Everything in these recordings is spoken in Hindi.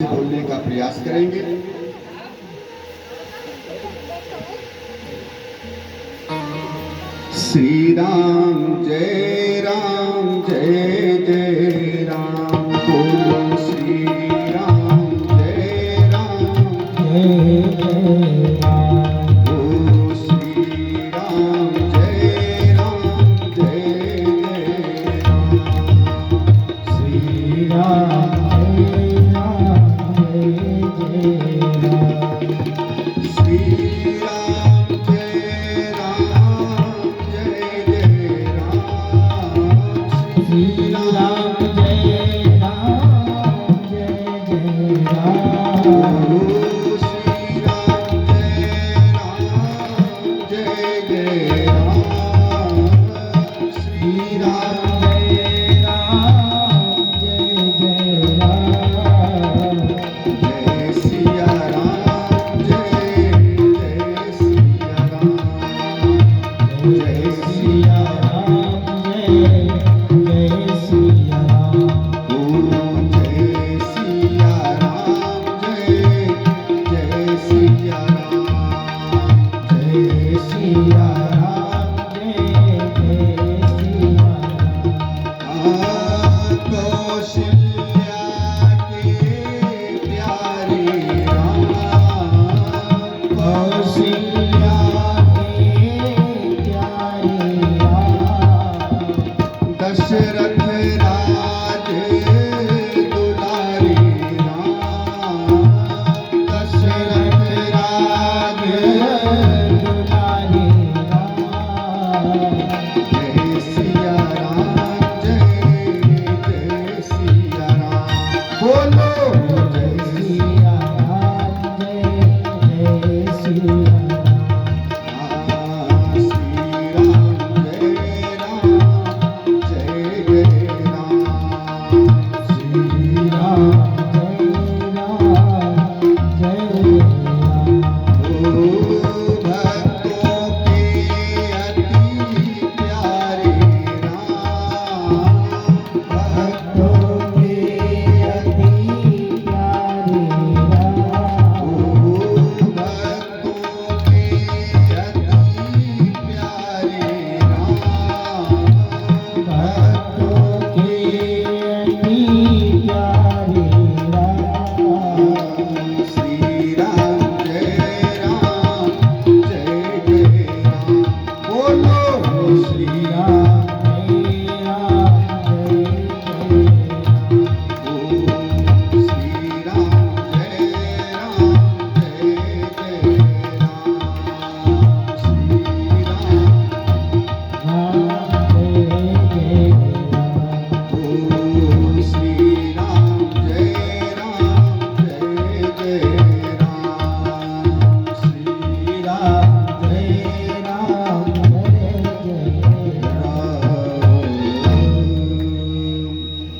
बोलने का प्रयास करेंगे। श्री राम जय जय राम, बोलो श्री राम जय जय राम, बोलो श्री राम जय जय राम, श्री राम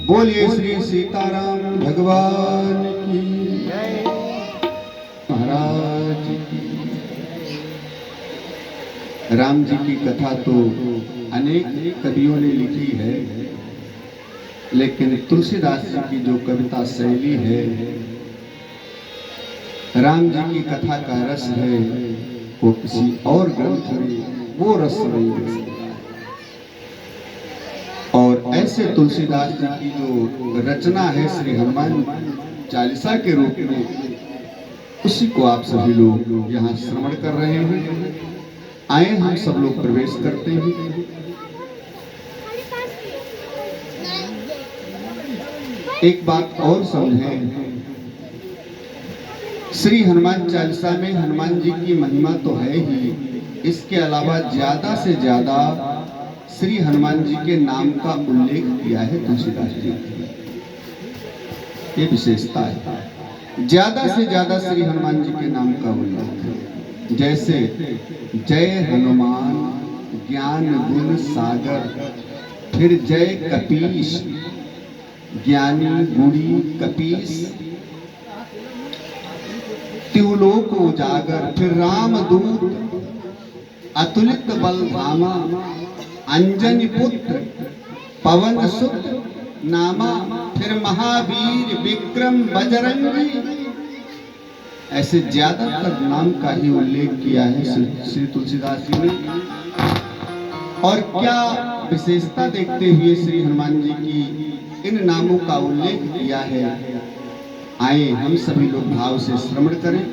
बोलिए श्री सीताराम भगवान की जय, महाराज की। राम जी की कथा तो अनेक कवियों ने लिखी है, लेकिन तुलसीदास जी की जो कविता शैली है, राम जी की कथा का रस है, वो किसी और ग्रंथ में वो रस नहीं मिल सकता। और ऐसे तुलसीदास जी की जो रचना है श्री हनुमान चालीसा के रूप में, उसी को आप सभी लोग यहाँ श्रवण कर रहे हैं। आए हम सब लोग प्रवेश करते हैं। एक बात और समझें, श्री हनुमान चालीसा में हनुमान जी की महिमा तो है ही, इसके अलावा ज्यादा से ज्यादा श्री हनुमान जी के नाम का उल्लेख किया है तुलसीदास जी। ये विशेषता है, ज्यादा से ज्यादा श्री हनुमान जी के नाम का उल्लेख है। जैसे जय हनुमान ज्ञान गुण सागर, फिर जय कपीश ज्ञानी गुणी कपीस, त्रिलोक उजागर, फिर राम दूत अतुलित बल धामा, अंजनी पुत्र पवन सुत नामा, फिर महावीर, विक्रम, बजरंगी, ऐसे ज्यादातर नाम का ही उल्लेख किया है श्री तुलसीदास जी ने। और क्या विशेषता देखते हुए श्री हनुमान जी की इन नामों का उल्लेख किया है, आए हम सभी लोग भाव से श्रवण करें,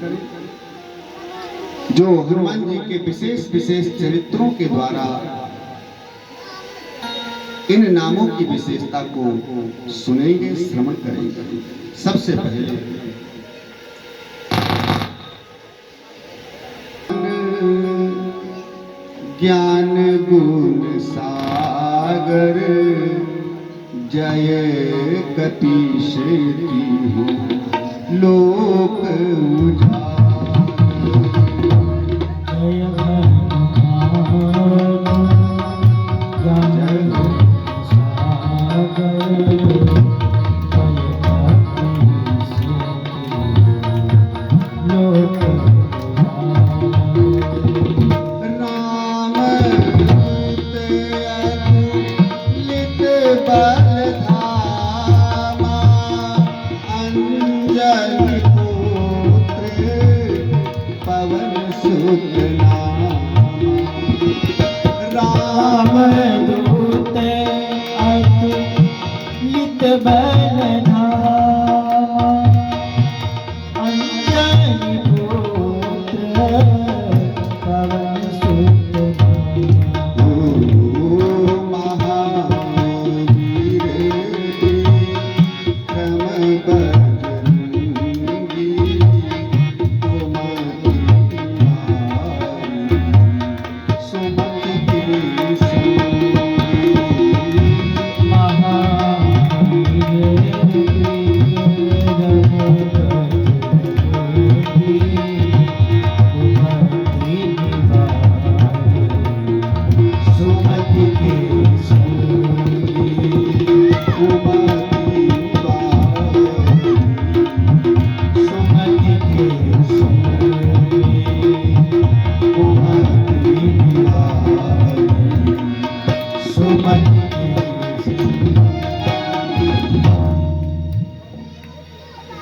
जो हनुमान जी के विशेष विशेष चरित्रों के द्वारा इन नामों की विशेषता को सुनेंगे, श्रवण करेंगे। सबसे पहले ज्ञान गुण सागर, जय कपीश की लोक उजागर।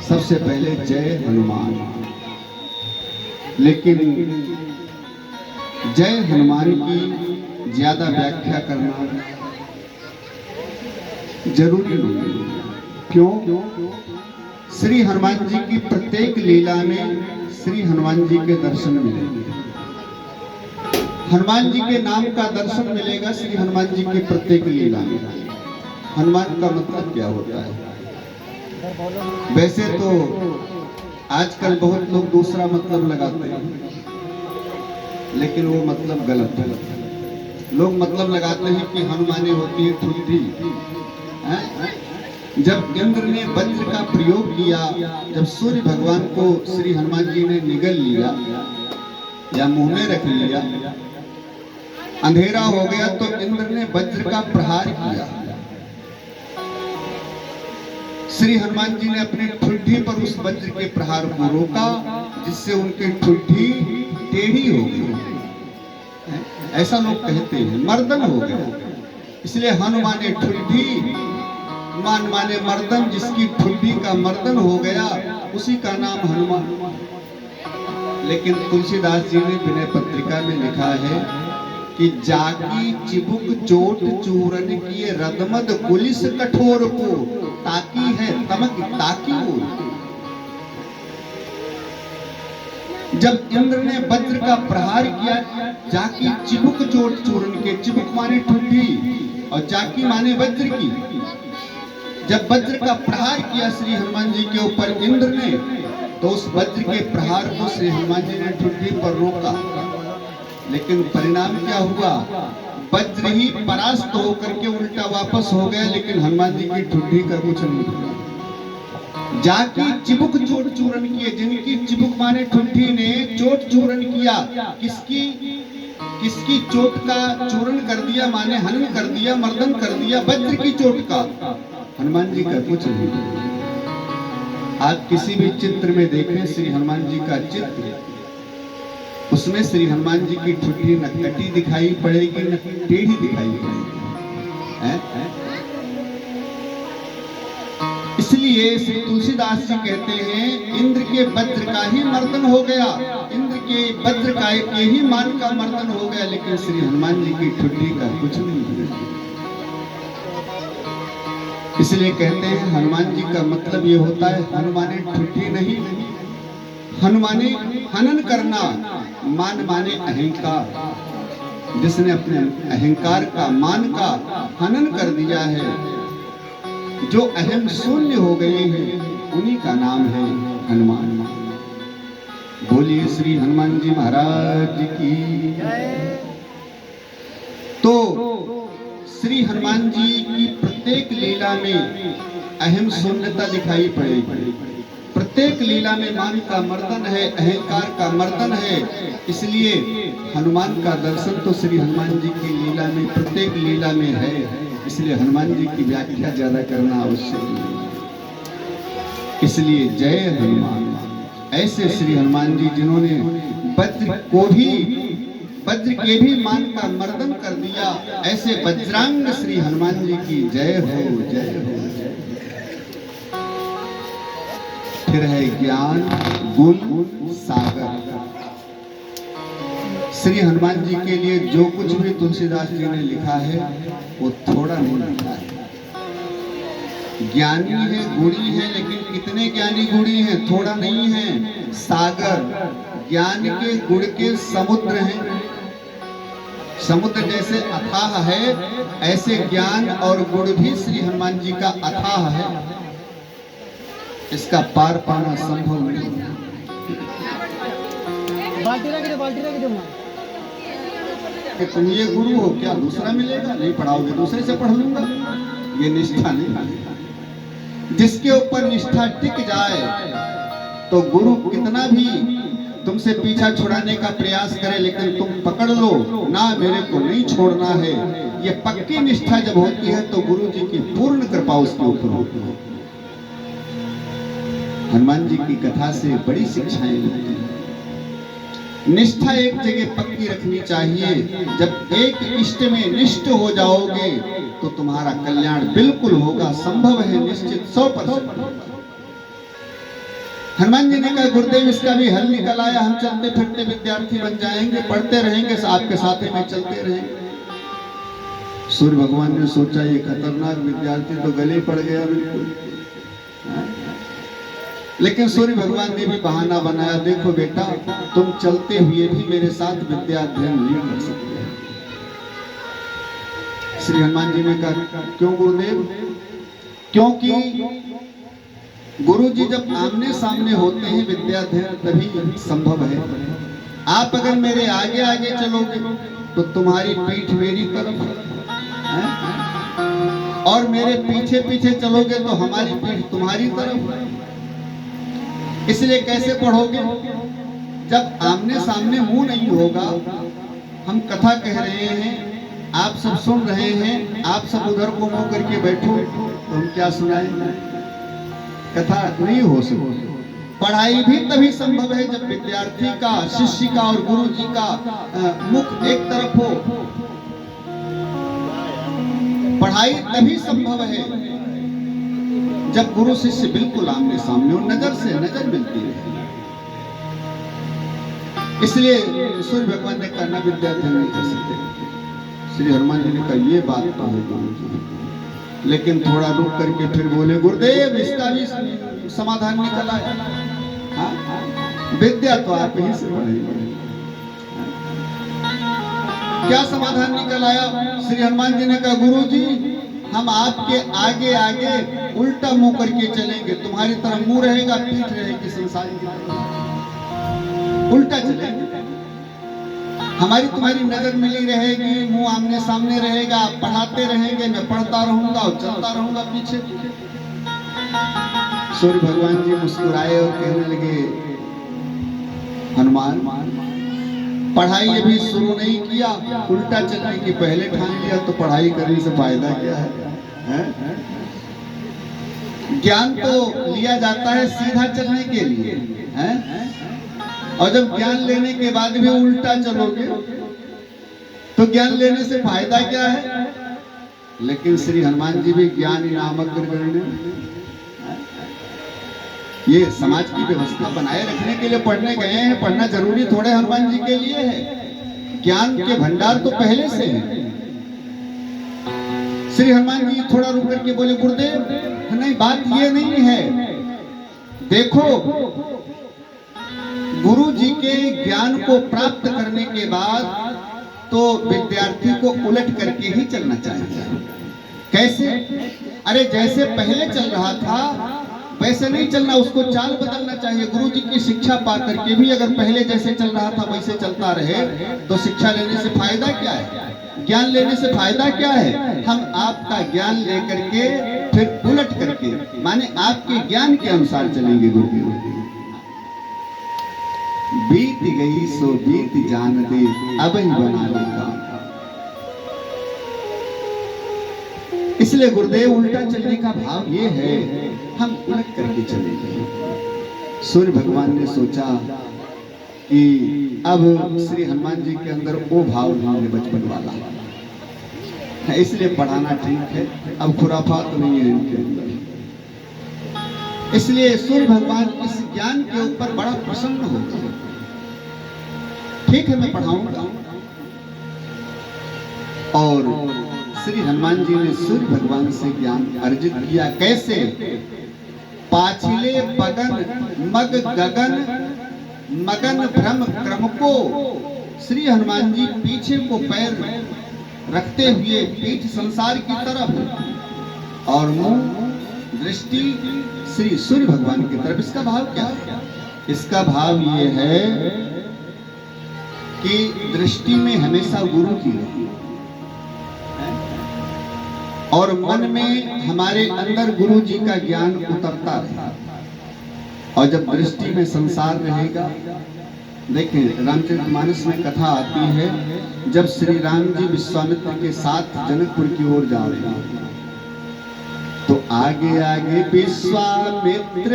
सबसे पहले जय हनुमान, लेकिन जय हनुमान की ज्यादा व्याख्या करना जरूरी नहीं। क्यों? श्री हनुमान जी की प्रत्येक लीला में श्री हनुमान जी के दर्शन मिलेंगे, हनुमान जी के नाम का दर्शन मिलेगा श्री हनुमान जी की प्रत्येक लीला में। हनुमान का मतलब क्या होता है? वैसे तो आजकल बहुत लोग दूसरा मतलब लगाते हैं, लेकिन वो मतलब गलत है। लोग मतलब लगाते हैं कि हनुमानी होती है ठुड्डी। जब इंद्र ने वज्र का प्रयोग किया, जब सूर्य भगवान को श्री हनुमान जी ने निगल लिया या मुंह में रख लिया, अंधेरा हो गया, तो इंद्र ने वज्र का प्रहार किया। श्री हनुमान जी ने अपनी ठुड्डी पर उस वज्र के प्रहार को रोका, जिससे उनकी ठुड्डी टेढ़ी हो गई। ऐसा लोग कहते हैं, मर्दन हो गया। इसलिए हनुमाने ठुड्डी, मान माने मर्दन, जिसकी ठुड्डी का मर्दन हो गया उसी का नाम हनुमान। लेकिन तुलसीदास जी ने विनय पत्रिका में लिखा है कि जाकी चिबुक चोट चूरन किए रदमद पुलिस कठोर को, ताकी है तमक ताकी हो। जब इंद्र ने वज्र का प्रहार किया, जाकी चिबुक चोट चूरन के, चिबुक माने ठुड्डी और जाकी माने वज्र की। जब वज्र का प्रहार किया श्री हनुमान जी के ऊपर इंद्र ने, तो उस वज्र के प्रहार को श्री हनुमान जी ने ठुड्डी पर रोका। लेकिन परिणाम क्या हुआ? वज्र ही परास्त होकर के उल्टा वापस हो गया, लेकिन हनुमान जी की ठुड्डी का कुछ नहीं हुआ। जाकी चिबुक चोट चूरन किए, जिनकी चिबुक माने ठुड्डी ने चोट चूरन किया, किसकी चोट का चूरन कर दिया, माने हनन कर दिया, मर्दन कर दिया, वज्र की चोट का। हनुमान जी का कुछ नहीं। आप किसी भी चित्र में देखें श्री हनुमान जी का चित्र, उसमें श्री हनुमान जी की ठुड्डी न कटी दिखाई पड़ेगी न टेढ़ी दिखाई पड़ेगी। इसीलिए श्री तुलसीदास जी कहते हैं इंद्र के वज्र का ही मर्दन हो गया, इंद्र के वज्र का के ही मान का मर्दन हो गया, लेकिन श्री हनुमान जी की ठुड्डी का कुछ नहीं हुआ। इसलिए कहते हैं हनुमान जी का मतलब ये होता है हनुमाने ठुड्डी नहीं, हनुमाने हनन करना, मान माने अहंकार। जिसने अपने अहंकार का मान का हनन कर दिया है, जो अहम शून्य हो गए हैं, उन्हीं का नाम है हनुमान। बोलिए श्री हनुमान जी महाराज की। तो श्री हनुमान जी की प्रत्येक लीला में अहम शून्यता दिखाई पड़ेगी, प्रत्येक लीला में मान का मर्दन है, अहंकार का मर्दन है। इसलिए हनुमान का दर्शन तो श्री हनुमान जी की लीला में, प्रत्येक लीला में है। इसलिए हनुमान जी की व्याख्या ज्यादा करना आवश्यक नहीं। इसलिए जय हनुमान। ऐसे श्री हनुमान जी जिन्होंने वज्र को भी, वज्र के भी मान का मर्दन कर दिया, ऐसे वज्रांग श्री हनुमान जी की जय हो, जय हो, जय। फिर है ज्ञान गुण सागर। श्री हनुमान जी के लिए जो कुछ भी तुलसीदास जी ने लिखा है वो थोड़ा नहीं लिखा है। ज्ञानी है, गुणी है, लेकिन कितने ज्ञानी गुणी हैं, थोड़ा नहीं है। सागर, ज्ञान के गुण के समुद्र हैं। समुद्र जैसे अथाह है, ऐसे ज्ञान और गुण भी श्री हनुमान जी का अथाह है। इसका पार पाना संभव नहीं। कि तुम ये गुरु हो, क्या दूसरा मिलेगा? नहीं पढ़ाओगे, दूसरे से पढ़ लूंगा। ये निष्ठा नहीं। जिसके ऊपर निष्ठा टिक जाए तो गुरु कितना भी तुमसे पीछा छुड़ाने का प्रयास करे, लेकिन तुम पकड़ लो ना, मेरे को नहीं छोड़ना है। ये पक्की निष्ठा जब होती है तो गुरु जी की पूर्ण कृपा उसके ऊपर होती है। हनुमान जी की कथा से बड़ी शिक्षाएं मिलती हैं। निष्ठा एक जगह पक्की रखनी चाहिए। जब एक इष्ट में निष्ठ हो जाओगे तो तुम्हारा कल्याण बिल्कुल होगा, संभव है, निश्चित 100%। हनुमान जी ने कहा गुरुदेव इसका भी हल निकल आया, हम चलते फिरते विद्यार्थी बन जाएंगे, पढ़ते रहेंगे, आपके साथ में चलते रहेंगे। सूर्य भगवान ने सोचा ये खतरनाक विद्यार्थी तो गले पड़ गया बिल्कुल। लेकिन सूर्य भगवान ने भी बहाना बनाया, देखो बेटा तुम चलते हुए भी मेरे साथ विद्या अध्ययन नहीं कर सकते। श्री हनुमान जी ने कहा क्यों गुरुदेव? क्योंकि गुरु जी जब आमने सामने होते हैं विद्या अध्ययन तभी संभव है। आप अगर मेरे आगे आगे चलोगे तो तुम्हारी पीठ मेरी तरफ है, और मेरे पीछे पीछे चलोगे तो हमारी पीठ तुम्हारी तरफ। इसलिए कैसे पढ़ोगे? जब आमने सामने मुंह नहीं होगा। हम कथा कह रहे हैं, आप सब सुन रहे हैं, आप सब उधर को मुंह करके बैठो तो हम क्या सुनाएंगे? कथा नहीं हो सकती। पढ़ाई भी तभी संभव है जब विद्यार्थी का, शिष्य का और गुरु जी का मुख एक तरफ हो। पढ़ाई तभी संभव है जब गुरु शिष्य बिल्कुल आमने सामने हो, नजर से नजर मिलती है। इसलिए सूर्य भगवान ने कहा विद्या अध्ययन नहीं कर सकते। श्री हनुमान जी ने कहा ये बात तो है गुरु जी, लेकिन थोड़ा रुक करके फिर बोले गुरुदेव इसका भी समाधान निकल आया। हाँ? विद्या तो आप ही से पढ़ेंगे। क्या समाधान निकल आया? श्री हनुमान जी ने कहा गुरु जी हम आपके आगे आगे उल्टा मुंह करके चलेंगे, तुम्हारी तरफ मुंह रहेगा, पीठ रहेगी संसार की, उल्टा चलेंगे। हमारी तुम्हारी नजर मिली रहेगी, मुंह आमने सामने रहेगा, आप पढ़ाते रहेंगे, मैं पढ़ता रहूंगा और चलता रहूंगा पीछे। सूर्य भगवान जी मुस्कुराए और कहने लगे हनुमान पढ़ाई अभी शुरू नहीं किया, उल्टा चलने की पहले ठान लिया तो पढ़ाई करने से फायदा क्या है? ज्ञान तो लिया जाता है सीधा चलने के लिए, है? और जब ज्ञान लेने के बाद भी उल्टा चलोगे तो ज्ञान लेने से फायदा क्या है? लेकिन श्री हनुमान जी भी ज्ञान नामक ये समाज की व्यवस्था बनाए रखने के लिए पढ़ने गए हैं। पढ़ना जरूरी थोड़े हनुमान जी के लिए है। ज्ञान के भंडार तो पहले से है। श्री हनुमान जी थोड़ा रुक करके बोले, गुरुदेव नहीं, बात ये नहीं है। देखो, गुरु जी के ज्ञान को प्राप्त करने के बाद तो विद्यार्थी को उलट करके ही चलना चाहिए। कैसे? अरे जैसे पहले चल रहा था वैसे नहीं चलना, उसको चाल बदलना चाहिए। गुरु जी की शिक्षा पा करके भी अगर पहले जैसे चल रहा था वैसे चलता रहे तो शिक्षा लेने से फायदा क्या है? ज्ञान लेने से फायदा क्या है? हम आपका ज्ञान लेकर के फिर उलट करके, माने आपके ज्ञान के अनुसार चलेंगे। गुरु बीत गई सो बीत जान दे, अब ही बना लेगा। इसलिए गुरुदेव उल्टा चलने का भाव ये है, हम उलट करके चलेंगे। सूर्य भगवान ने सोचा कि अब श्री हनुमान जी के अंदर वो भाव नहीं है बचपन वाला, इसलिए पढ़ाना ठीक है। अब खुराफात नहीं है इनके अंदर। इसलिए सूर्य भगवान इस ज्ञान के ऊपर बड़ा प्रसन्न हो गए। ठीक है, मैं पढ़ाऊंगा। और श्री हनुमान जी ने सूर्य भगवान से ज्ञान अर्जित किया। कैसे? पाछिले पगन मग गगन मगन भ्रम क्रम को, श्री हनुमान जी पीछे को पैर रखते हुए पीठ संसार की तरफ और मुंह दृष्टि श्री सूर्य भगवान की तरफ। इसका भाव क्या है? इसका भाव ये है कि दृष्टि में हमेशा गुरु की और मन में हमारे अंदर गुरु जी का ज्ञान उतरता रहे। और जब दृष्टि में संसार रहेगा, देखें रामचरितमानस में कथा आती है, जब श्री राम जी विश्वामित्र के साथ जनकपुर की ओर जा रहे हैं तो आगे आगे विश्वामित्र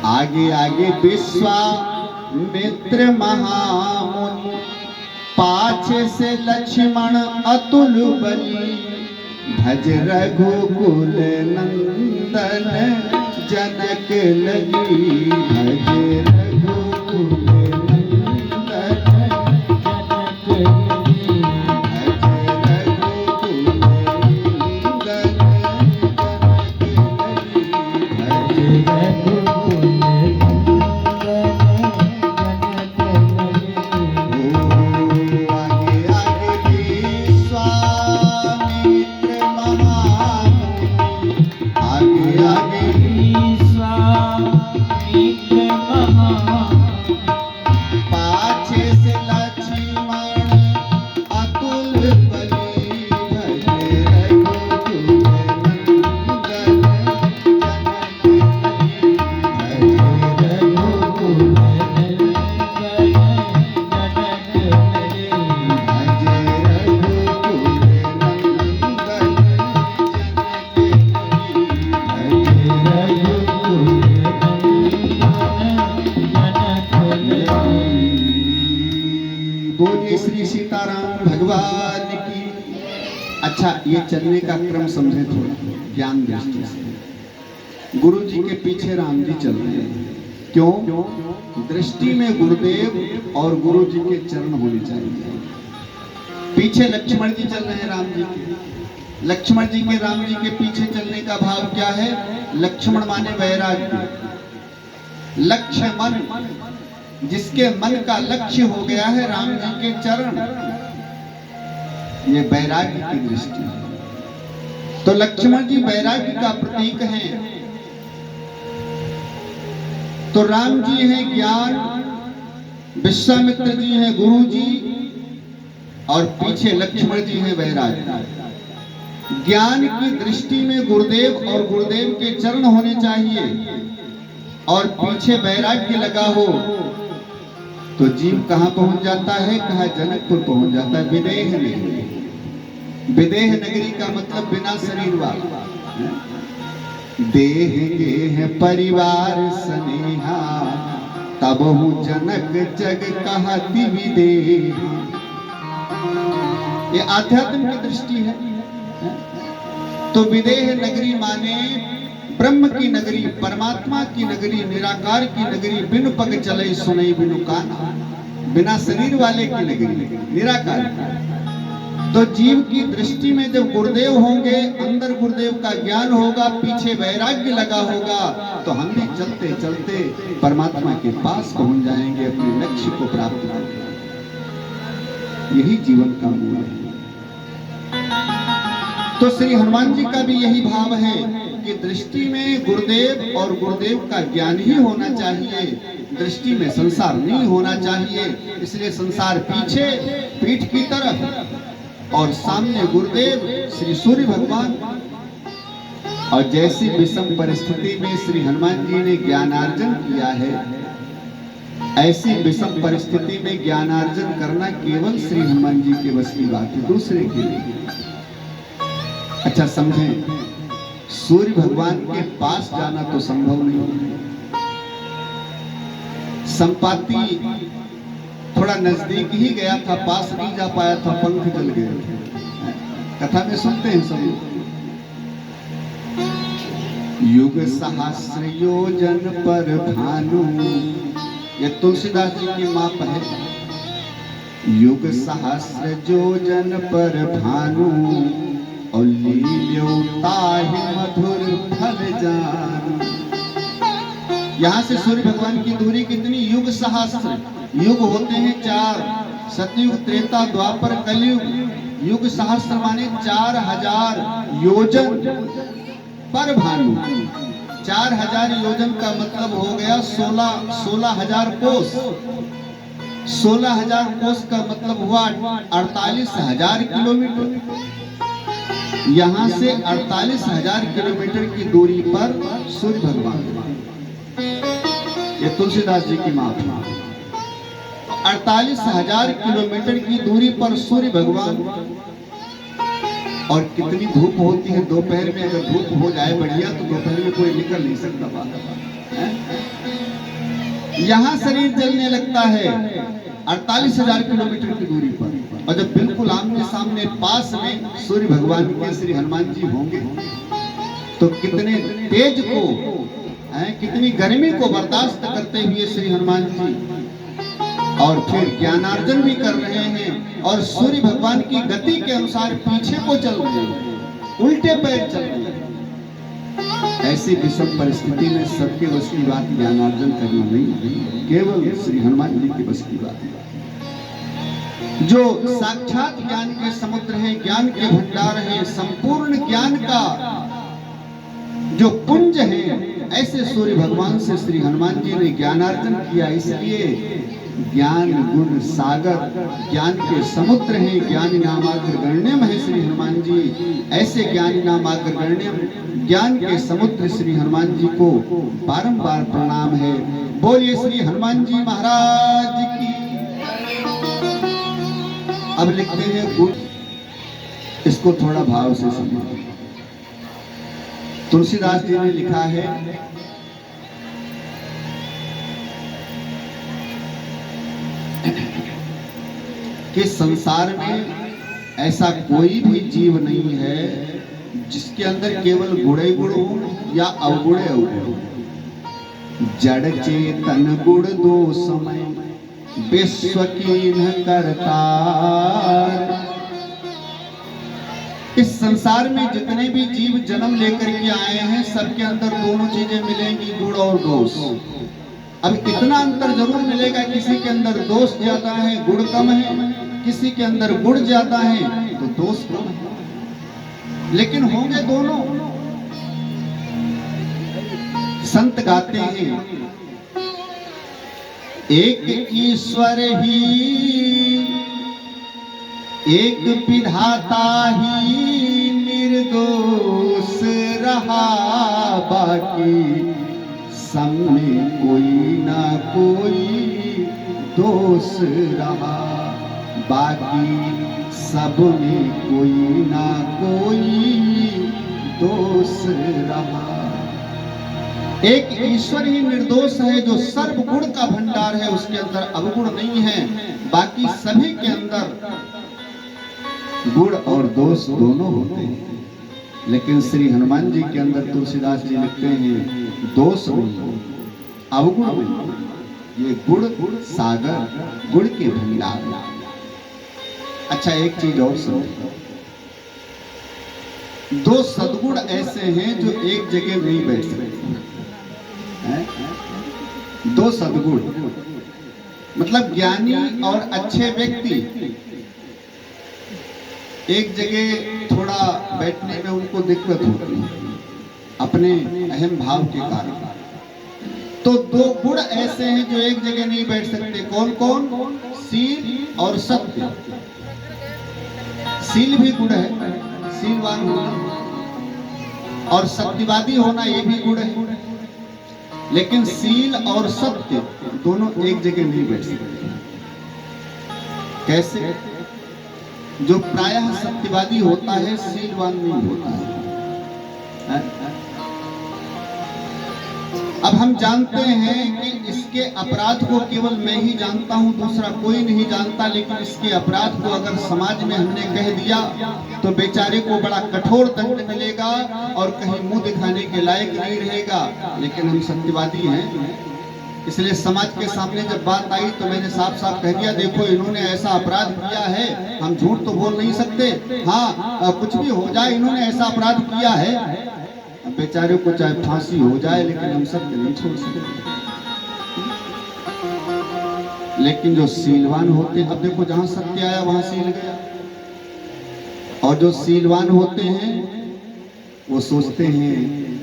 आगे आगे विश्वामित्र महामुनि, पाछे से लक्ष्मण अतुल बली, भज रघुकुल नंदन जनक लगी, भज रघुकुल नंदन जनक लगी, भज रघुकुल नंदन जनक लगी, भज रघुकुल श्री सीताराम भगवान की। अच्छा, ये चलने का क्रम समझे थोड़ा ज्ञान दृष्टि से। गुरु जी के पीछे राम जी चल रहे हैं। क्यों? दृष्टि में गुरुदेव और गुरु जी के चरण होने चाहिए। पीछे लक्ष्मण जी चल रहे हैं राम जी के। लक्ष्मण जी के राम जी के पीछे चलने का भाव क्या है? लक्ष्मण माने वैराग्य। लक्ष्य मन, जिसके मन का लक्ष्य हो गया है राम जी के चरण, ये वैराग्य की दृष्टि है। तो लक्ष्मण जी वैराग्य का प्रतीक हैं। तो राम जी हैं ज्ञान, विश्वामित्र जी हैं गुरु जी और पीछे लक्ष्मण जी हैं वैराग्य। ज्ञान की दृष्टि में गुरुदेव और गुरुदेव के चरण होने चाहिए और पीछे वैराग्य लगा हो तो जीव कहां पहुंच जाता है? कहा जनकपुर पहुंच जाता है। विदेह नगरी। विदेह नगरी का मतलब बिना शरीर वाला। देह गेह परिवार स्नेहा, तब हूँ जनक जग कहती विदेह। ये आध्यात्म की दृष्टि है। तो विदेह नगरी माने ब्रह्म की नगरी, परमात्मा की नगरी, निराकार की नगरी, बिनु पग चले सुनई बिनु काना, बिना शरीर वाले की नगरी, निराकार की। तो जीव की दृष्टि में जब गुरुदेव होंगे, अंदर गुरुदेव का ज्ञान होगा, पीछे वैराग्य लगा होगा, तो हम भी चलते चलते परमात्मा के पास पहुंच जाएंगे, अपने लक्ष्य को प्राप्त करेंगे। यही जीवन का मूल है। तो श्री हनुमान जी का भी यही भाव है कि दृष्टि में गुरुदेव और गुरुदेव का ज्ञान ही होना चाहिए, दृष्टि में संसार नहीं होना चाहिए। इसलिए संसार पीछे, पीठ की तरफ, और सामने गुरुदेव श्री सूर्य भगवान। और जैसी विषम परिस्थिति में श्री हनुमान जी ने ज्ञानार्जन किया है, ऐसी विषम परिस्थिति में ज्ञानार्जन करना केवल श्री हनुमान जी के बस की बात है, दूसरे के लिए। अच्छा समझें, सूर्य भगवान के पास जाना तो संभव नहीं। संपाति थोड़ा नजदीक ही गया था, पास नहीं जा पाया था, पंख जल गए थे। कथा में सुनते हैं सब लोग। युग सहस्र योजन पर भानु, ये तुलसीदास जी की माप है। युग सहस्र योजन पर भानु, और लील्योताहि मधुर फल जान। यहाँ से सूर्य भगवान की दूरी कितनी? युग सहस्र। युग होते हैं 4, सतयुग, त्रेता, द्वापर, कलयुग। युग सहस्र माने 4000 योजन पर भानु। 4000 योजन का मतलब हो गया 16,000 कोस। 16,000 कोस का मतलब हुआ 48,000 किलोमीटर। यहाँ से 48,000 किलोमीटर की दूरी पर सूर्य भगवान, ये तुलसीदास जी की माप है। 48,000 किलोमीटर की दूरी पर सूर्य भगवान। और कितनी धूप होती है दोपहर में, अगर धूप हो जाए बढ़िया तो दोपहर में कोई निकल नहीं सकता बाहर। यहाँ शरीर जलने लगता है 48,000 किलोमीटर की दूरी पर। और जब बिल्कुल आमने सामने पास में सूर्य भगवान के श्री हनुमान जी होंगे, तो कितने तेज को, कितनी गर्मी को बर्दाश्त करते हुए श्री हनुमान जी और फिर ज्ञानार्जन भी कर रहे हैं, और सूर्य भगवान की गति के अनुसार पीछे को चल रहे हैं, उल्टे पैर चल रहे हैं। ऐसी विषम परिस्थिति में सबके बस की बात ज्ञानार्जन करना नहीं, केवल श्री हनुमान जी की बस की बात है। जो साक्षात ज्ञान के समुद्र हैं, ज्ञान के भंडार हैं, संपूर्ण ज्ञान का जो पुंज है, ऐसे सूर्य भगवान से श्री हनुमान जी ने ज्ञानार्जन किया। इसलिए ज्ञान गुण सागर, ज्ञान के समुद्र हैं, ज्ञानी नामाग्र गण्यम है श्री हनुमान जी। ऐसे ज्ञानी नामाग्र गण्यम ज्ञान के समुद्र श्री हनुमान जी को बारंबार प्रणाम है। बोलिए श्री हनुमान जी महाराज की। अब लिखते हैं गुण, इसको थोड़ा भाव से समझो। तुलसीदास जी ने लिखा है, कि संसार में ऐसा कोई भी जीव नहीं है जिसके अंदर केवल गुणे गुण हो या अवगुणे अवगुण हो। जड़ चेतन गुण दो समय, विश्व कीन्ह करतार। इस संसार में जितने भी जीव जन्म लेकर के आए हैं, सबके अंदर दोनों चीजें मिलेंगी, गुण और दोष। अब इतना अंतर जरूर मिलेगा, किसी के अंदर दोष ज्यादा है, गुण कम है, किसी के अंदर गुण ज्यादा है तो दोष कम है, लेकिन होंगे दोनों। संत गाते हैं, एक ईश्वर ही, एक विधाता ही निर्दोष रहा, बाकी सब में कोई ना कोई दोष रहा, बाकी सब में कोई ना कोई दोष रहा। एक ईश्वर ही निर्दोष है, जो सर्व गुण का भंडार है, उसके अंदर अवगुण नहीं है। बाकी सभी के अंदर गुण और दोष दोनों होते हैं। लेकिन श्री हनुमान जी के अंदर तुलसीदास जी लिखते हैं दोष नहीं, अवगुण नहीं, ये गुण सागर, गुण के भंडार। अच्छा एक चीज और सुनो, दो सद्गुण ऐसे हैं जो एक जगह नहीं बैठ सकते हैं। दो सद्गुण मतलब ज्ञानी और अच्छे व्यक्ति एक जगह थोड़ा बैठने में उनको दिक्कत होती है अपने अहम भाव के कारण। तो दो गुण ऐसे हैं जो एक जगह नहीं बैठ सकते। कौन कौन? शील और सत्य। शील भी गुण है, शीलवान होना, और सत्यवादी होना ये भी गुण है। लेकिन शील और सत्य दोनों एक जगह नहीं बैठ सकते। कैसे? जो प्रायः सत्यवादी होता है शीलवान नहीं होता है। अब हम जानते हैं कि इसके अपराध को केवल मैं ही जानता हूं, दूसरा कोई नहीं जानता। लेकिन इसके अपराध को अगर समाज में हमने कह दिया तो बेचारे को बड़ा कठोर दंड मिलेगा और कहीं मुंह दिखाने के लायक नहीं रहेगा। लेकिन हम सत्यवादी हैं, इसलिए समाज के सामने जब बात आई तो मैंने साफ साफ कह दिया, देखो इन्होंने ऐसा अपराध किया है, हम झूठ तो बोल नहीं सकते। हाँ, कुछ भी हो जाए, इन्होंने ऐसा अपराध किया है, बेचारे को चाहे फांसी हो जाए, लेकिन हम सत्य नहीं छोड़ सकते। लेकिन जो शीलवान होते हैं, अब देखो जहां सत्य आया वहां शील गया। और जो शीलवान होते हैं वो सोचते हैं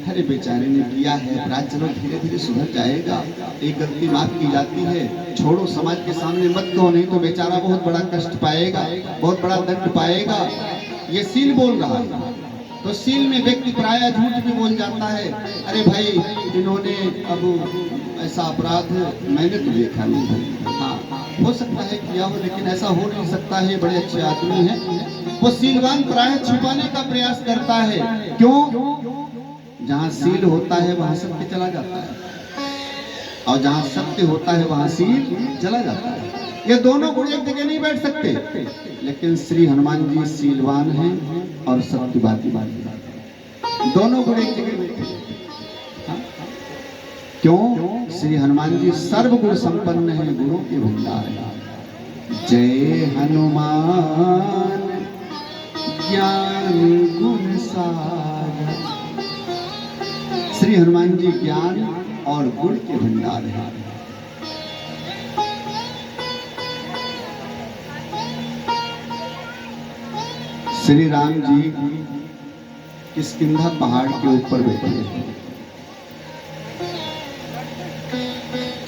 अरे बेचारे ने किया है अपराध, चलो धीरे धीरे सुधर जाएगा, एक गलती माफ की जाती है, छोड़ो समाज के सामने मत कहो, नहीं तो बेचारा बहुत बड़ा कष्ट पाएगा, बहुत बड़ा दंड पाएगा। ये शील बोल रहा है। तो शील में व्यक्ति प्रायः झूठ भी बोल जाता है, अरे भाई इन्होंने अब ऐसा अपराध मैंने तो देखा नहीं। हाँ, हो सकता है किया हो, लेकिन ऐसा हो नहीं सकता है, बड़े अच्छे आदमी हैं। वो शीलवान प्रायः छुपाने का प्रयास करता है। क्यों? जहां शील होता है वहां सत्य चला जाता है, और जहां सत्य होता है वहां शील चला जाता है। ये दोनों गुण एक जगह नहीं बैठ सकते। लेकिन श्री हनुमान जी शीलवान हैं और सत्यवादी, दोनों गुण एक जगह बैठे। क्यों? श्री हनुमान जी सर्वगुण संपन्न हैं, गुणों के भंडार हैं। जय हनुमान ज्ञान गुण सागर। श्री हनुमान जी ज्ञान और गुण के भंडार हैं। श्री राम जी किष्किंधा पहाड़ के ऊपर बैठे हैं।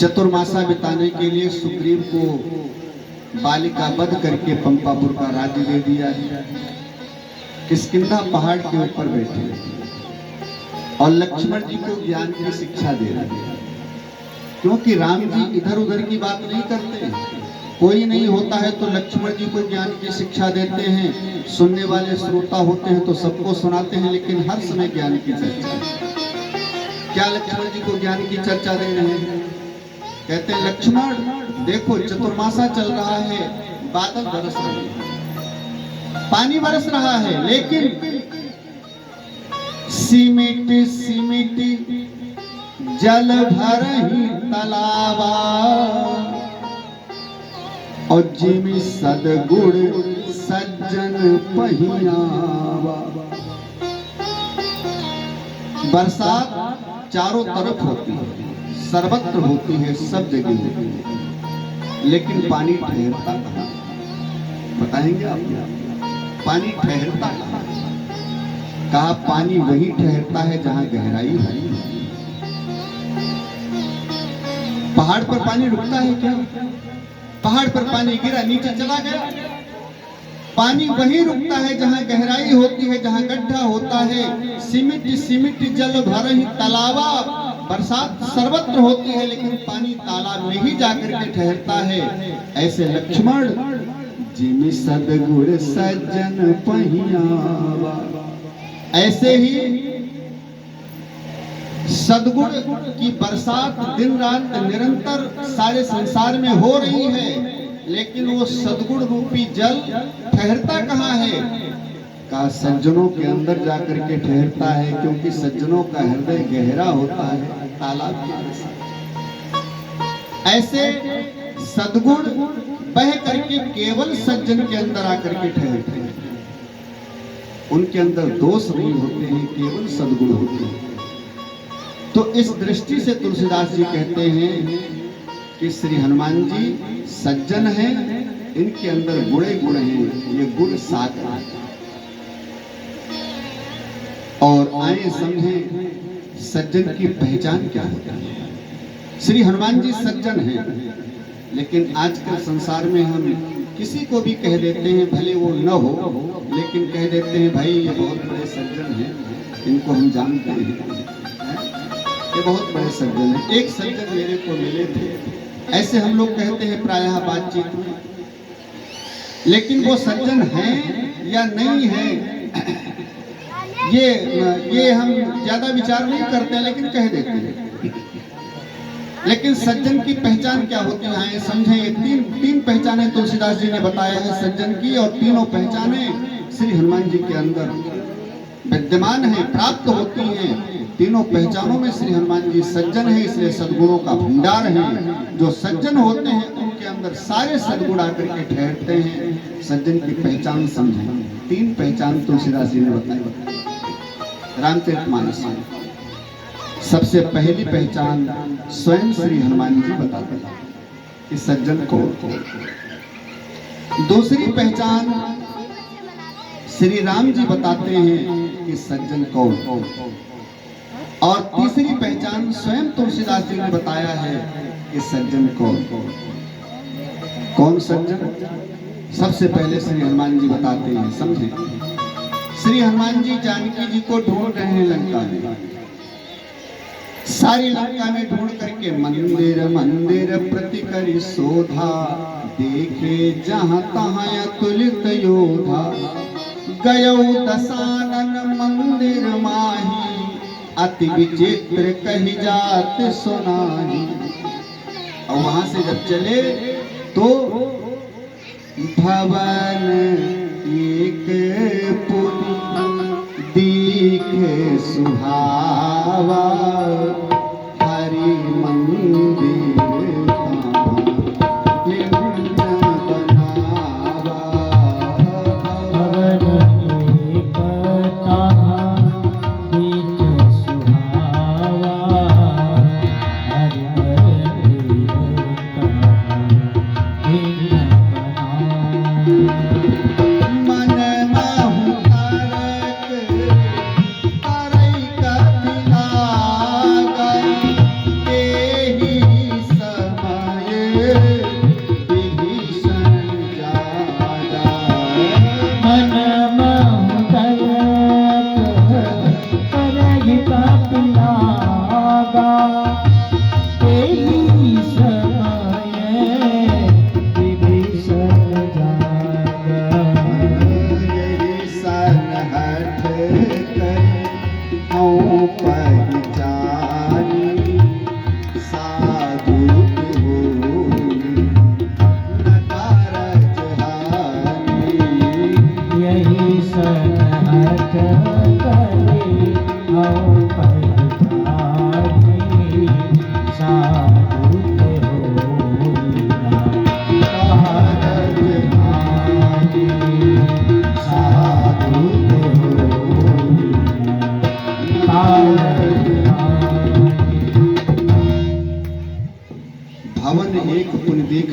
चतुर्मासा बिताने के लिए सुग्रीव को बालिका वध करके पंपापुर का राज्य दे दिया है। किष्किंधा पहाड़ के ऊपर बैठे हैं और लक्ष्मण जी को ज्ञान की शिक्षा दे रहे हैं। क्योंकि राम जी इधर उधर की बात नहीं करते, कोई नहीं होता है तो लक्ष्मण जी को ज्ञान की शिक्षा देते हैं। सुनने वाले श्रोता होते हैं तो सबको सुनाते हैं, लेकिन हर समय ज्ञान की चर्चा। क्या लक्ष्मण जी को ज्ञान की चर्चा दे रहे हैं? कहते हैं लक्ष्मण देखो चतुर्मासा चल रहा है, बादल बरस रहे हैं, पानी बरस रहा है, लेकिन सिमिट सिमिट जल भरहि तलावा, और जिमि सदगुण सज्जन पहियावा। बरसात चारों तरफ होती है, सर्वत्र होती है, सब जगह होती है, लेकिन पानी ठहरता कहाँ? बताएंगे आप? पानी ठहरता कहाँ? कहा पानी वही ठहरता है जहां गहराई है। पहाड़ पर पानी रुकता है क्या? पहाड़ पर पानी गिरा, नीचे चला गया। पानी वही रुकता है जहां गहराई होती है, जहां गड्ढा होता है। सिमिट सिमिट जल भरहि तलावा। बरसात सर्वत्र होती है, लेकिन पानी तालाब में ही जाकर के ठहरता है। ऐसे लक्ष्मण जिमि सदगुण सज्जन पहियावा। ऐसे ही सदगुण की बरसात दिन रात निरंतर सारे संसार में हो रही है, लेकिन वो सदगुण रूपी जल ठहरता कहाँ है? कहा सज्जनों के अंदर जाकर के ठहरता है, क्योंकि सज्जनों का हृदय गहरा होता है तालाब के जैसा। ऐसे सद्गुण बह करके केवल सज्जन के अंदर आकर के ठहरते हैं, उनके अंदर दोष नहीं होते हैं, केवल सद्गुण होते हैं। तो इस दृष्टि से तुलसीदास जी कहते हैं कि श्री हनुमान जी सज्जन हैं, इनके अंदर गुणे गुण हैं, ये गुण सागर हैं। और आए समझें सज्जन की पहचान क्या होती है। श्री हनुमान जी सज्जन हैं, लेकिन आजकल संसार में हम किसी को भी कह देते हैं, भले वो न हो, लेकिन कह देते हैं भाई ये बहुत बड़े सज्जन हैं, इनको हम जानते हैं, ये बहुत बड़े सज्जन हैं। एक सज्जन मेरे को मिले थे, ऐसे हम लोग कहते हैं प्रायः बातचीत में, लेकिन वो सज्जन हैं या नहीं हैं ये हम ज्यादा विचार नहीं करते, लेकिन कह देते हैं। लेकिन सज्जन की पहचान क्या होती है समझें। ये तीन पहचानें तुलसीदास जी ने बताया है सज्जन की, और तीनों पहचानें श्री हनुमान जी के अंदर विद्यमान है, प्राप्त होती हैं। तीनों पहचानों में श्री हनुमान जी सज्जन है, इसलिए सद्गुणों का भंडार है। जो सज्जन होते हैं उनके अंदर सारे सद्गुण आकर के ठहरते हैं। सज्जन की पहचान समझें। तीन पहचान तुलसीदास जी ने बताई रामचरितमानस में। सबसे पहली पहचान स्वयं श्री हनुमान जी बताते हैं कि सज्जन कौन। दूसरी पहचान श्री राम जी बताते हैं कि सज्जन कौन। और तीसरी पहचान स्वयं तुलसीदास जी ने बताया है कि सज्जन कौन। कौन सज्जन? सबसे पहले श्री हनुमान जी बताते हैं, समझे। श्री हनुमान जी जानकी जी को ढूंढ रहे हैं लंका में। सारी लंका में ढूंढ करके मंदिर मंदिर प्रति करी शोधा, देखे जहां तहां अतुलित योधा। गयो दशानन मंदिर माही, अति विचित्र कही जात सुनाही। और वहां से जब चले तो भवन एक पुरी दिखे सुहावा, हरि मंदिर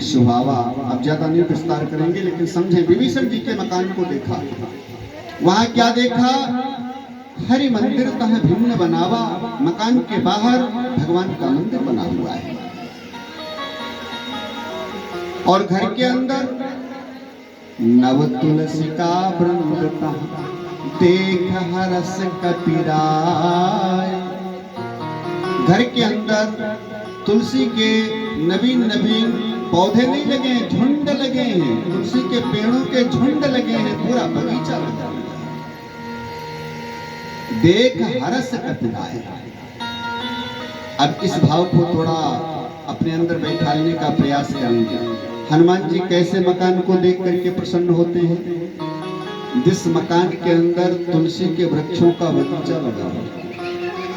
सुहावा। अब ज्यादा नहीं विस्तार करेंगे, लेकिन समझे। विभीषण जी के मकान को देखा, वहां क्या देखा? हरि मंदिर तह भिन्न बनावा। मकान के बाहर भगवान का मंदिर बना हुआ है, और घर के अंदर नव तुलसी का वृंद देख हरस कपिराय। घर के अंदर तुलसी के नवीन नवीन पौधे नहीं लगे हैं, झुंड लगे हैं। तुलसी के पेड़ों के झुंड लगे हैं, पूरा बगीचा लगा है। देख हरस कपिराय। अब इस भाव को थोड़ा अपने अंदर बैठाने का प्रयास करेंगे। हनुमान जी कैसे मकान को देख करके प्रसन्न होते हैं? जिस मकान के अंदर तुलसी के वृक्षों का बगीचा लगा हो,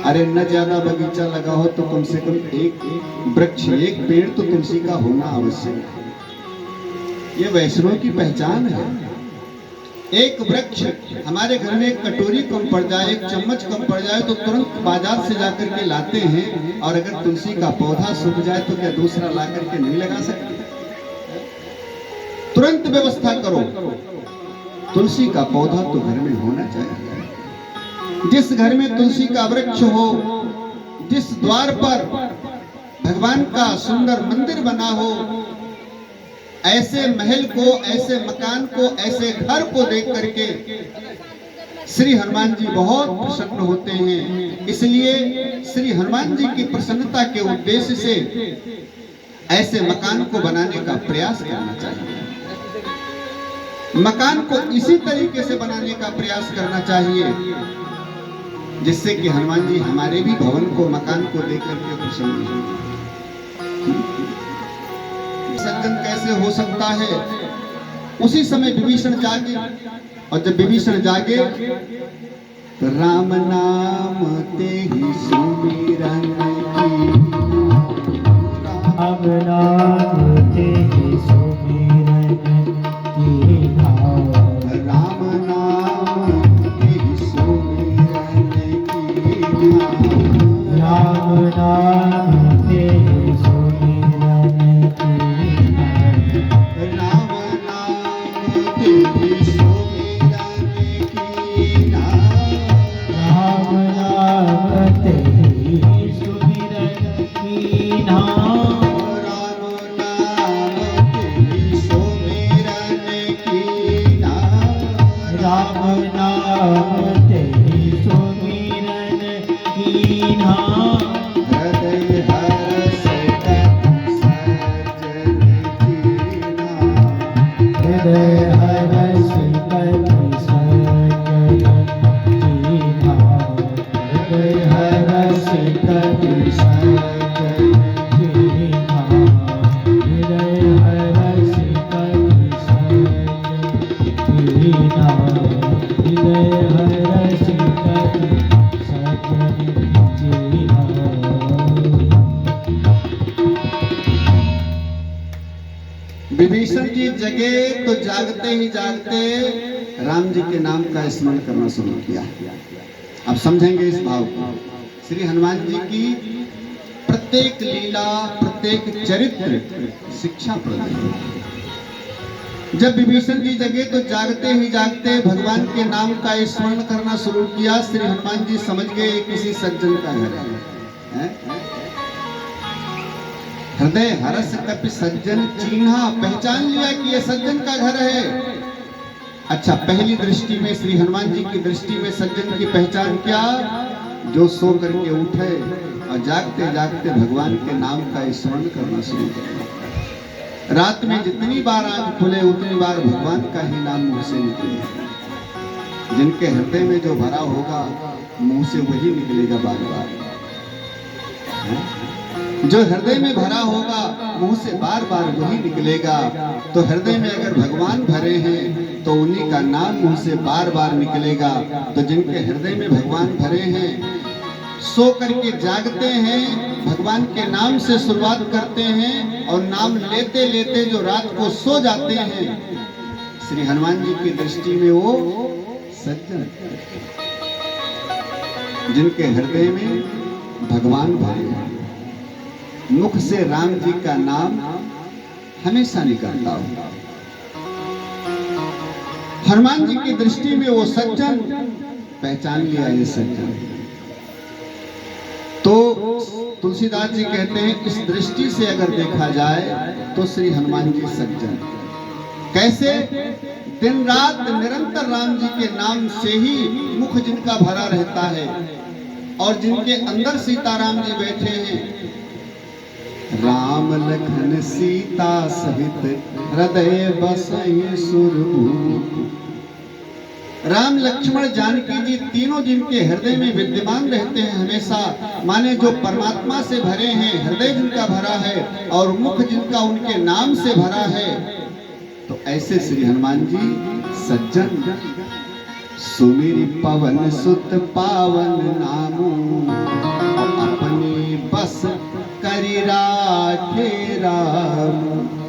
अरे न ज्यादा बगीचा लगा हो तो कम से कम एक वृक्ष, एक पेड़ तो तुलसी का होना आवश्यक है। ये वैष्णव की पहचान है। एक वृक्ष, हमारे घर में एक कटोरी कम पड़ जाए, एक चम्मच कम पड़ जाए तो तुरंत बाजार से जाकर के लाते हैं, और अगर तुलसी का पौधा सूख जाए तो क्या दूसरा ला करके नहीं लगा सकते? तुरंत व्यवस्था करो। तुलसी का पौधा तो घर में होना चाहिए। जिस घर में तुलसी का वृक्ष हो, जिस द्वार पर भगवान का सुंदर मंदिर बना हो, ऐसे महल को, ऐसे मकान को, ऐसे घर को देख करके श्री हनुमान जी बहुत प्रसन्न होते हैं। इसलिए श्री हनुमान जी की प्रसन्नता के उद्देश्य से ऐसे मकान को बनाने का प्रयास करना चाहिए। मकान को इसी तरीके से बनाने का प्रयास करना चाहिए जिससे कि हनुमान जी हमारे भी भवन को, मकान को देख करके प्रसन्न हो। सज्जन कैसे हो सकता है? उसी समय विभीषण जागे, और जब विभीषण जागे तो राम नाम ते ही सुमिरन की, राम नाम ते ही सुमिरन की, राम नाम ते ही सुमिरन की, राम नाम ते ही सुमिरन की, राम नाम ते ही सुमिरन की, राम नाम ते ही सुमिरन की, राम नाम ते ही सुमिरन की, राम नाम ते ही सुमिरन की, हृदय हर्ष सज्जन कीना, हृदय हर्ष सज्जन कीना, हृदय हर्ष सज्जन कीना, हृदय हर्ष कीना, हृदय हर्ष सज्जन कीना। विभीषण जी जगे तो जागते ही जागते राम जी के नाम का स्मरण करना शुरू किया। अब समझेंगे इस भाव को। श्री हनुमान जी की प्रत्येक लीला, प्रत्येक चरित्र शिक्षाप्रद है। जब विभीषण जी जगे तो जागते ही जागते भगवान के नाम का स्मरण करना शुरू किया। श्री हनुमान जी समझ गए किसी सज्जन का घर है। हृदय हर्ष कपि सज्जन चीन्हा, पहचान लिया कि यह सज्जन का घर है। अच्छा, पहली दृष्टि में, श्री हनुमान जी की दृष्टि में सज्जन की पहचान क्या? जो सो करके उठे और जागते जागते भगवान के नाम का स्मरण करना शुरू करे। रात में जितनी बार आंख खुले उतनी बार भगवान का ही नाम मुंह से निकले। जिनके हृदय में जो भरा होगा मुंह से वही निकलेगा बार बार। जो हृदय में भरा होगा मुंह से बार बार वही निकलेगा। तो हृदय में अगर भगवान भरे हैं तो उन्हीं का नाम मुंह से बार बार निकलेगा। तो जिनके हृदय में भगवान भरे हैं, सो करके जागते हैं, भगवान के नाम से शुरुआत करते हैं और नाम लेते लेते जो रात को सो जाते हैं, श्री हनुमान जी की दृष्टि में वो सज्जन, जिनके हृदय में भगवान भरे हैं, मुख से राम जी का नाम हमेशा निकलता हो। हनुमान जी की दृष्टि में वो सज्जन, पहचान लिया ये सज्जन। तो तुलसीदास जी कहते हैं इस दृष्टि से अगर देखा जाए तो श्री हनुमान जी सज्जन। कैसे? दिन रात निरंतर राम जी के नाम से ही मुख जिनका भरा रहता है और जिनके अंदर सीताराम जी बैठे हैं। राम लखन सीता सहित हृदय बसहि सुरभूप। राम लक्ष्मण जानकी जी तीनों जिनके हृदय में विद्यमान रहते हैं हमेशा, माने जो परमात्मा से भरे हैं, हृदय जिनका भरा है और मुख जिनका उनके नाम से भरा है, तो ऐसे श्री हनुमान जी सज्जन सुमिर पवन सुत पावन नामू, अपनी बस करि राखे राम।